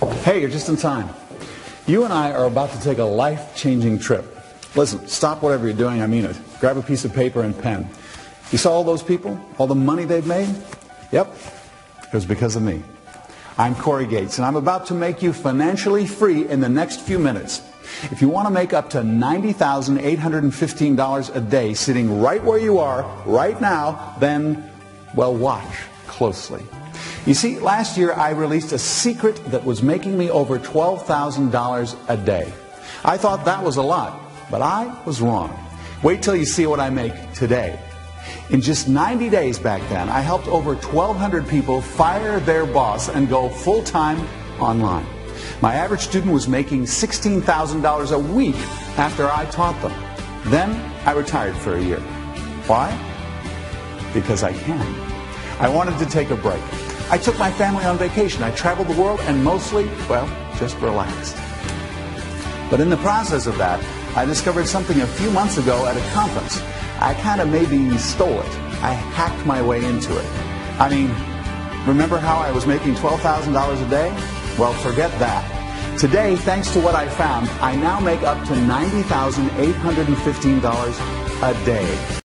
Hey, you're just in time. You and I are about to take a life-changing trip. Listen, stop whatever you're doing, I mean it. Grab a piece of paper and pen. You saw all those people? All the money they've made? Yep, it was because of me. I'm Corey Gates, and I'm about to make you financially free in the next few minutes. If you want to make up to $90,815 a day sitting right where you are, right now, then, well, watch closely. You see, last year I released a secret that was making me over $12,000 a day. I thought that was a lot, but I was wrong. Wait till you see what I make today. In just 90 days back then, I helped over 1,200 people fire their boss and go full-time online. My average student was making $16,000 a week after I taught them. Then I retired for a year. Why? Because I can. I wanted to take a break. I took my family on vacation. I traveled the world and mostly, well, just relaxed. But in the process of that, I discovered something a few months ago at a conference. I kind of maybe stole it. I hacked my way into it. I mean, remember how I was making $12,000 a day? Well, forget that. Today, thanks to what I found, I now make up to $90,815 a day.